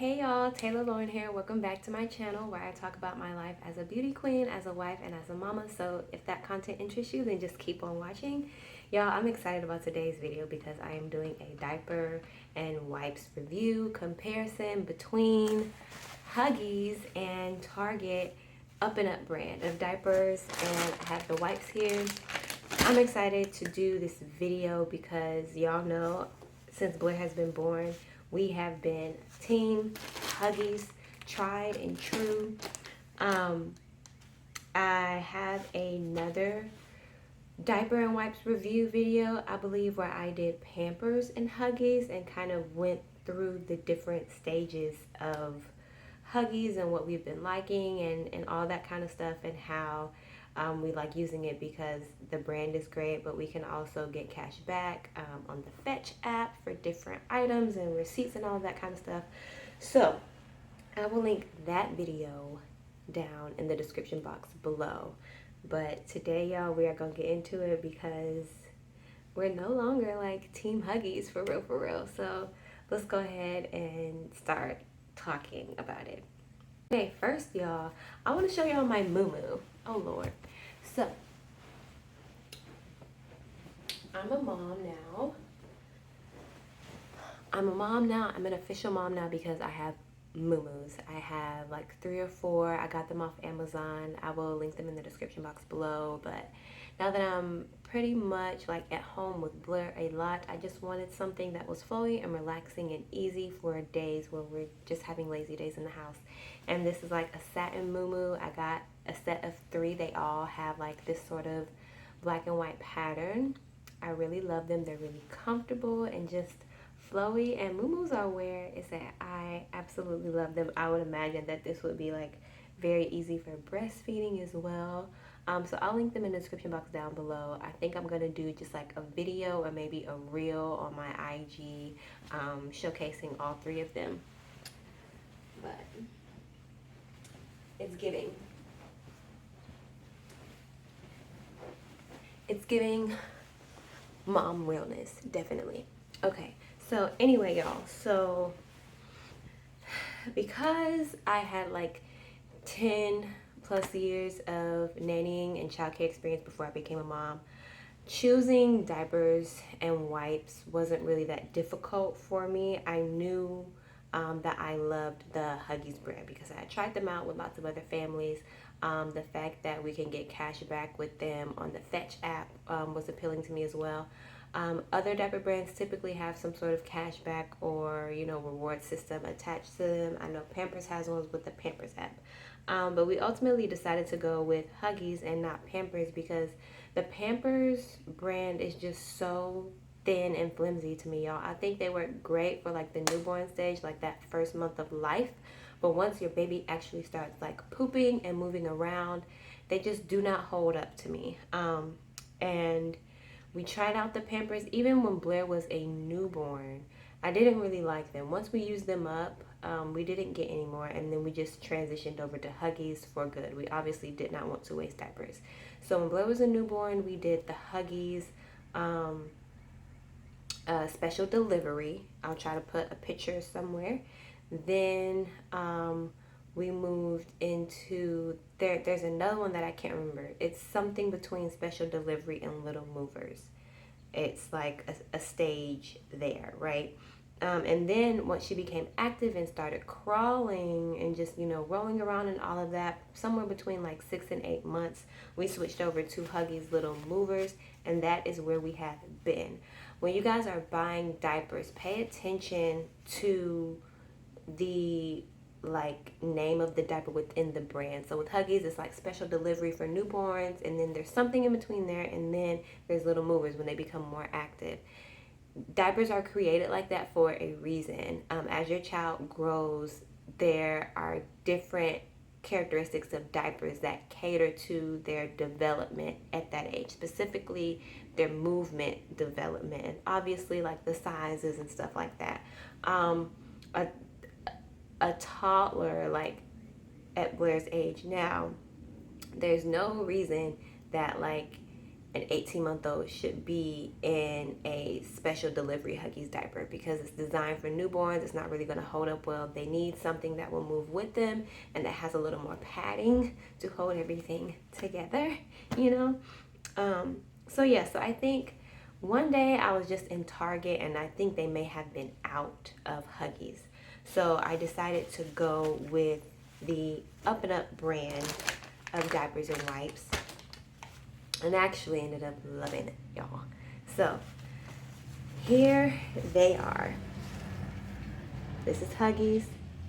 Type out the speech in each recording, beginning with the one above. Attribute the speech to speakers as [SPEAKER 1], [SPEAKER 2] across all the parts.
[SPEAKER 1] Hey y'all, Taylor Lauren here. Welcome back to my channel where I talk about my life as a beauty queen, as a wife, and as a mama. So if that content interests you, then just keep on watching. Y'all, I'm excited about today's video because I am doing a diaper and wipes review comparison between Huggies and Target up and up brand of diapers, and I have the wipes here. I'm excited to do this video because y'all know since Blair has been born, we have been team Huggies, tried and true. I have another diaper and wipes review video, I believe, where I did Pampers and Huggies and kind of went through the different stages of Huggies and what we've been liking and all that kind of stuff, and how we like using it because the brand is great, but we can also get cash back on the Fetch app for different items and receipts and all that kind of stuff. So I will link that video down in the description box below. But today, y'all, we are gonna get into it because we're no longer like Team Huggies for real, for real. So let's go ahead and start talking about it. Okay, first, y'all, I want to show y'all my moo-moo. Oh Lord. So I'm a mom now. I'm an official mom now because I have moo-moos. I have like 3 or 4. I got them off Amazon. I will link them in the description box below. But now that I'm pretty much like at home with Blair a lot, I just wanted something that was flowy and relaxing and easy for days where we're just having lazy days in the house. And this is like a satin moo-moo. I got a set of 3. They all have like this sort of black and white pattern. I really love them. They're really comfortable and just flowy, and moo-moos are where it's at. I absolutely love them. I would imagine that this would be like very easy for breastfeeding as well. So I'll link them in the description box down below. I think I'm gonna do just like a video or maybe a reel on my IG showcasing all 3 of them. But it's giving. It's giving mom realness, definitely. Okay, so anyway, y'all, so because I had like 10 plus years of nannying and childcare experience before I became a mom, choosing diapers and wipes wasn't really that difficult for me. I knew that I loved the Huggies brand because I had tried them out with lots of other families. The fact that we can get cash back with them on the Fetch app was appealing to me as well. Other diaper brands typically have some sort of cash back or, you know, reward system attached to them. I know Pampers has ones with the Pampers app. But we ultimately decided to go with Huggies and not Pampers because the Pampers brand is just so thin and flimsy to me, y'all. I think they work great for like the newborn stage, like that first month of life. But once your baby actually starts like pooping and moving around, they just do not hold up to me. And we tried out the Pampers even when Blair was a newborn. I didn't really like them. Once we used them up, we didn't get any more, and then we just transitioned over to Huggies for good. We obviously did not want to waste diapers. So when Blair was a newborn, we did the Huggies special delivery. I'll try to put a picture somewhere. Then we moved into, there's another one that I can't remember. It's something between special delivery and little movers. It's like a stage there, right? And then once she became active and started crawling and just, you know, rolling around and all of that, somewhere between like 6 and 8 months, we switched over to Huggies Little Movers, and that is where we have been. When you guys are buying diapers, pay attention to the like name of the diaper within the brand. So with Huggies, it's like special delivery for newborns, and then there's something in between there, and then there's little movers when they become more active. Diapers are created like that for a reason. As your child grows, there are different characteristics of diapers that cater to their development at that age, specifically their movement development, and obviously like the sizes and stuff like that. A toddler, like at Blair's age now, there's no reason that like an 18-month-old should be in a special delivery Huggies diaper because it's designed for newborns. It's not really going to hold up well. They need something that will move with them and that has a little more padding to hold everything together, you know? So yeah, so I think one day I was just in Target and I think they may have been out of Huggies. So I decided to go with the Up and Up brand of diapers and wipes, and actually ended up loving it, y'all. So here they are. This is Huggies,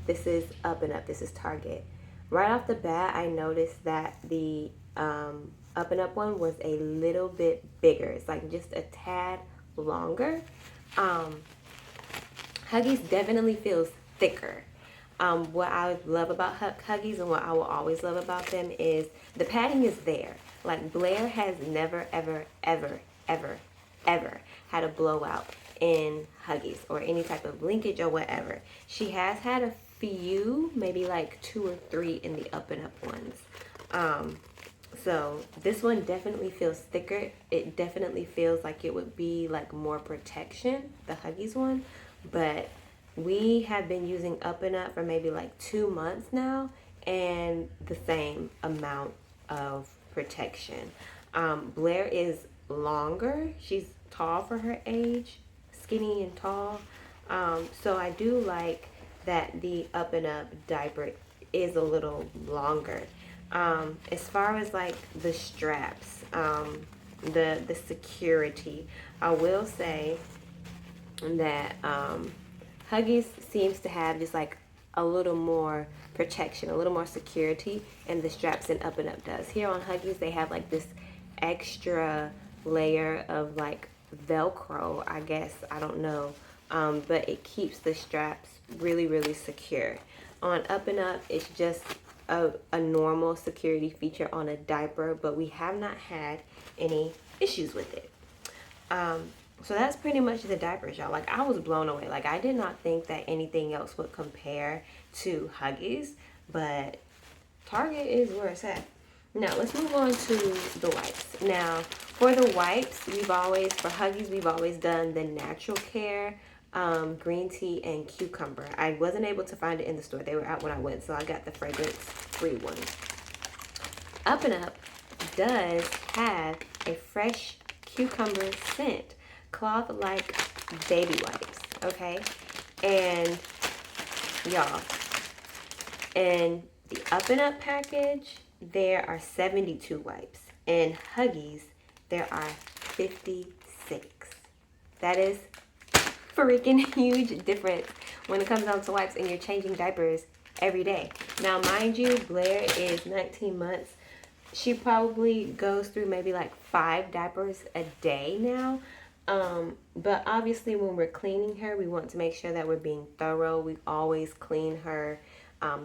[SPEAKER 1] this is Up and Up, this is Target. Right off the bat, I noticed that the Up and Up one was a little bit bigger. It's like just a tad longer. Huggies definitely feels thicker. What I love about Huggies and what I will always love about them is the padding is there. Like Blair has never, ever, ever, ever, ever had a blowout in Huggies or any type of linkage or whatever. She has had a few, maybe like 2 or 3 in the Up and Up ones. So this one definitely feels thicker. It definitely feels like it would be like more protection, the Huggies one. But we have been using Up and Up for maybe like 2 months now, and the same amount of protection. Blair is longer. She's tall for her age, skinny and tall. So I do like that the Up and Up diaper is a little longer. As far as like the straps, the security, I will say that Huggies seems to have just like a little more protection, a little more security, and the straps in Up and Up does. Here on Huggies, they have like this extra layer of like Velcro, I guess, I don't know, but it keeps the straps really, really secure. On Up and Up, it's just a normal security feature on a diaper, but we have not had any issues with it. So that's pretty much the diapers, y'all. Like, I was blown away. Like, I did not think that anything else would compare to Huggies, but Target is where it's at. Now, let's move on to the wipes. Now, for the wipes, for Huggies, we've always done the Natural Care, green tea, and cucumber. I wasn't able to find it in the store. They were out when I went, so I got the fragrance-free one. Up and Up does have a fresh cucumber scent, cloth-like baby wipes, okay? And y'all, in the Up and Up package, there are 72 wipes. In Huggies, there are 56. That is freaking huge difference when it comes down to wipes, and you're changing diapers every day. Now, mind you, Blair is 19 months. She probably goes through maybe like 5 diapers a day now. But obviously when we're cleaning her, we want to make sure that we're being thorough. We always clean her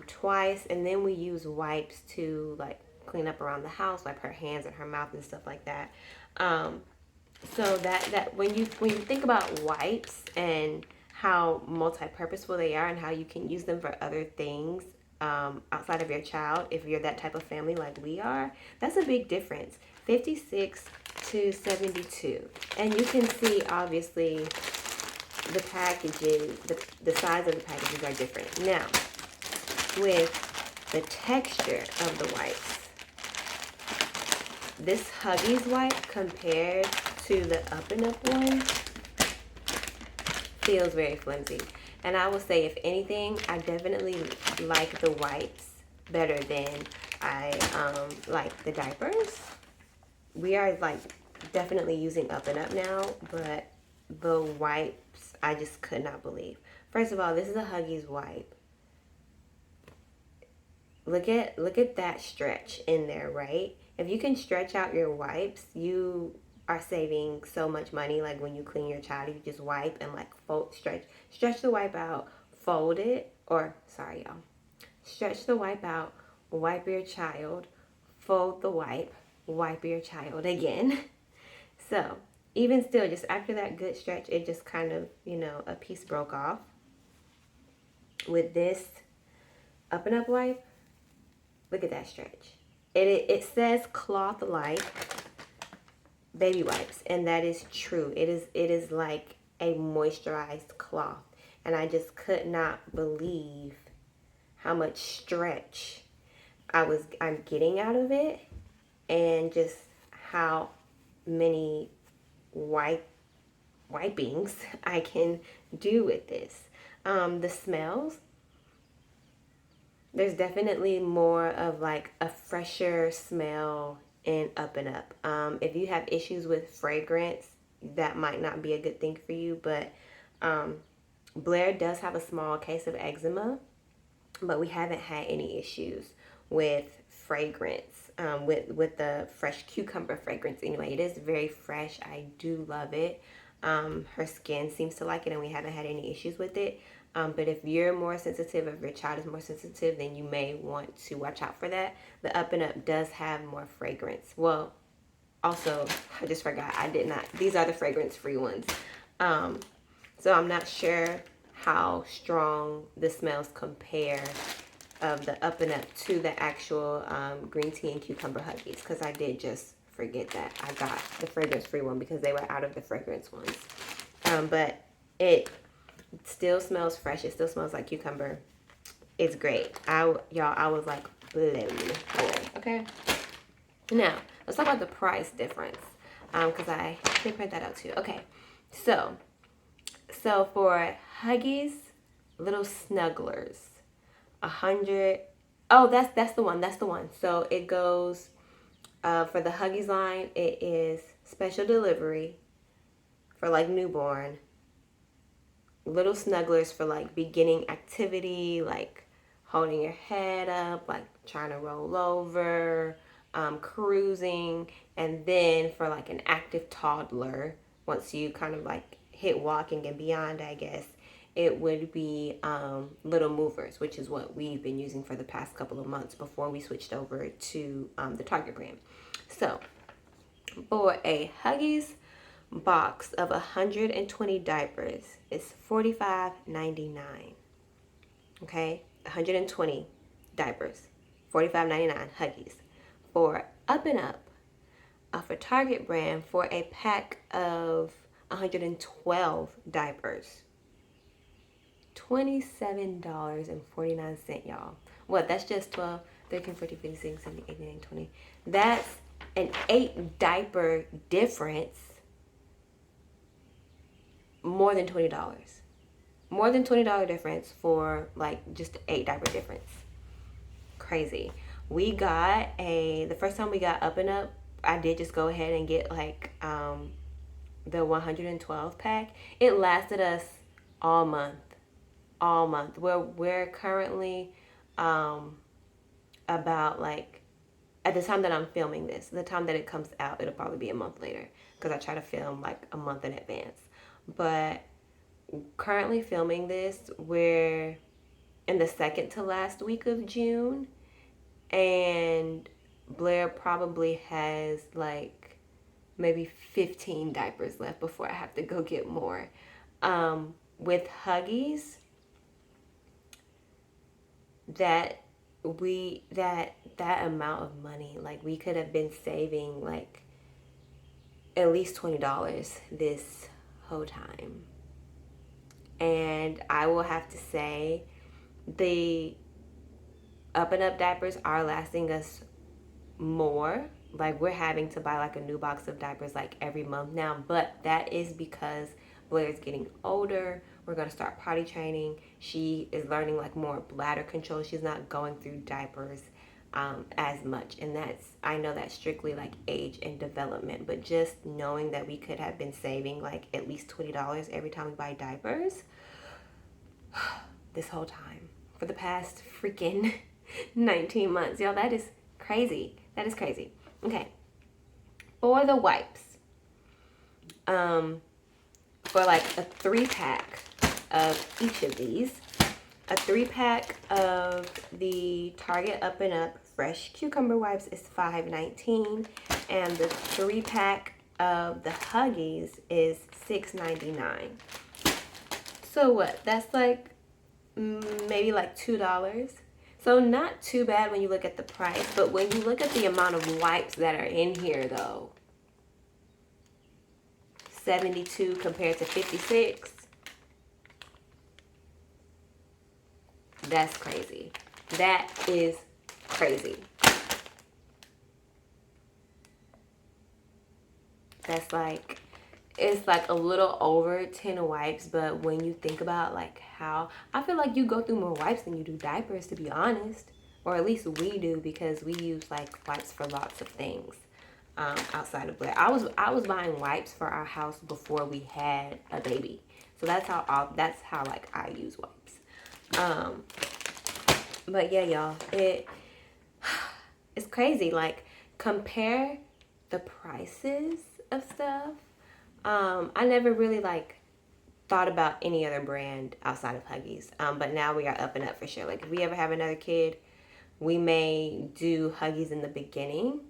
[SPEAKER 1] twice, and then we use wipes to like clean up around the house, like her hands and her mouth and stuff like that. So that when you think about wipes and how multi-purposeful they are and how you can use them for other things outside of your child, if you're that type of family like we are, that's a big difference. 56 to 72. And you can see, obviously, the packages, the size of the packages are different. Now, with the texture of the wipes, this Huggies wipe compared to the Up and Up one feels very flimsy. And I will say, if anything, I definitely like the wipes better than I like the diapers. We are like definitely using Up and Up now, but the wipes I just could not believe. First of all, this is a Huggies wipe. Look at that stretch in there, right? If you can stretch out your wipes, you are saving so much money. Like when you clean your child, you just wipe and like stretch the wipe out, fold it, or sorry y'all, stretch the wipe out, wipe your child, fold the wipe your child again. So even still, just after that good stretch, it just kind of, you know, a piece broke off. With this Up and Up wipe, look at that stretch. It says cloth-like, baby wipes, and that is true. It is like a moisturized cloth, and I just could not believe how much stretch I'm getting out of it, and just how many wipings I can do with this. The smells, there's definitely more of like a fresher smell in Up and Up. If you have issues with fragrance, that might not be a good thing for you, but Blair does have a small case of eczema, but we haven't had any issues with fragrance, with the fresh cucumber fragrance. Anyway, it is very fresh. I do love it. Her skin seems to like it, and we haven't had any issues with it. But if you're more sensitive, if your child is more sensitive, then you may want to watch out for that. The Up and Up does have more fragrance. Well, also, I just forgot, I did not. These are the fragrance-free ones. So I'm not sure how strong the smells compare of the Up and Up to the actual green tea and cucumber Huggies, because I did just forget that I got the fragrance-free one because they were out of the fragrance ones. But it still smells fresh. It still smells like cucumber. It's great. I was like blown away. Okay. Now let's talk about the price difference, because I did print that out too. Okay, so for Huggies Little Snugglers, 100. Oh, that's the one. That's the one. So it goes for the Huggies line. It is special delivery for like newborn. Little Snugglers for like beginning activity, like holding your head up, like trying to roll over, cruising. And then for like an active toddler, once you kind of like hit walking and beyond, I guess, it would be Little Movers, which is what we've been using for the past couple of months before we switched over to the Target brand. So for a Huggies box of 120 diapers, it's $45.99. Okay, 120 diapers, $45.99 Huggies. For Up and Up, for Target brand, for a pack of 112 diapers, $27.49, y'all. What? That's just 12, 13, 14, 15, 16, 17, 18, 19, 20. That's an 8 diaper difference. More than $20. More than $20 difference for like just 8 diaper difference. Crazy. We got the first time we got Up and Up, I did just go ahead and get like the 112 pack. It lasted us all month. We're currently about like, at the time that I'm filming this, the time that it comes out, it'll probably be a month later, because I try to film like a month in advance. But currently filming this, we're in the second to last week of June, and Blair probably has like maybe 15 diapers left before I have to go get more. With Huggies, that amount of money, like we could have been saving like at least $20 this whole time. And I will have to say, the Up and Up diapers are lasting us more. Like we're having to buy like a new box of diapers like every month now, but that is because Blair's getting older. We're going to start potty training. She is learning like more bladder control. She's not going through diapers as much, and I know that's strictly like age and development, but just knowing that we could have been saving like at least $20 every time we buy diapers this whole time for the past freaking 19 months, y'all, that is crazy. Okay, for the wipes, for like a 3-pack of each of these, a 3-pack of the Target Up and Up fresh cucumber wipes is $5.19, and the 3-pack of the Huggies is $6.99. So what? That's like maybe like $2. So not too bad when you look at the price, but when you look at the amount of wipes that are in here though, 72 compared to 56. That's crazy. That is crazy. That's like, it's like a little over 10 wipes, but when you think about like how, I feel like you go through more wipes than you do diapers, to be honest. Or at least we do, because we use like wipes for lots of things outside of Blair. I was buying wipes for our house before we had a baby. So that's how like I use wipes. But yeah, y'all, it's crazy. Like, compare the prices of stuff. I never really like thought about any other brand outside of Huggies. But now we are up and up for sure. Like, if we ever have another kid, we may do Huggies in the beginning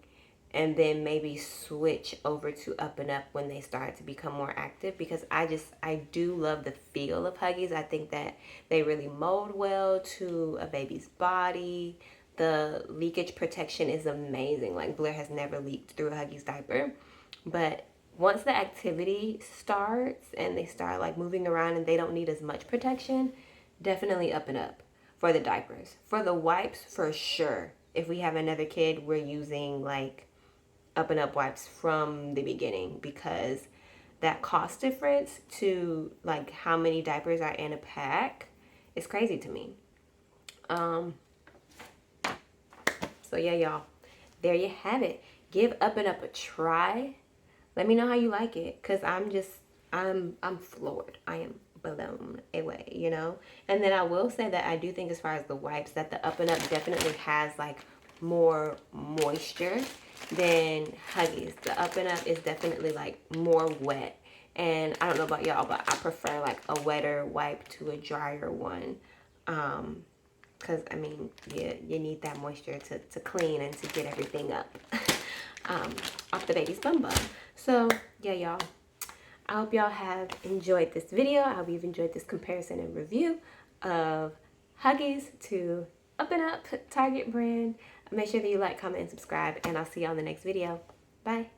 [SPEAKER 1] and then maybe switch over to Up and Up when they start to become more active, because I do love the feel of Huggies. I think that they really mold well to a baby's body. The leakage protection is amazing. Like, Blair has never leaked through a Huggies diaper. But once the activity starts and they start like moving around and they don't need as much protection, definitely Up and Up for the diapers. For the wipes, for sure. If we have another kid, we're using like Up and Up wipes from the beginning, because that cost difference to like how many diapers are in a pack is crazy to me. So yeah, y'all, there you have it. Give Up and Up a try. Let me know how you like it, because I'm floored. I am blown away, you know? And then I will say that I do think, as far as the wipes, that the Up and Up definitely has like more moisture than Huggies. The Up and Up is definitely like more wet. And I don't know about y'all, but I prefer like a wetter wipe to a drier one. Because, I mean, you need that moisture to clean and to get everything up off the baby's bum bum. So, yeah, y'all. I hope y'all have enjoyed this video. I hope you've enjoyed this comparison and review of Huggies to Up and Up, Target brand. Make sure that you like, comment, and subscribe, and I'll see you on the next video. Bye.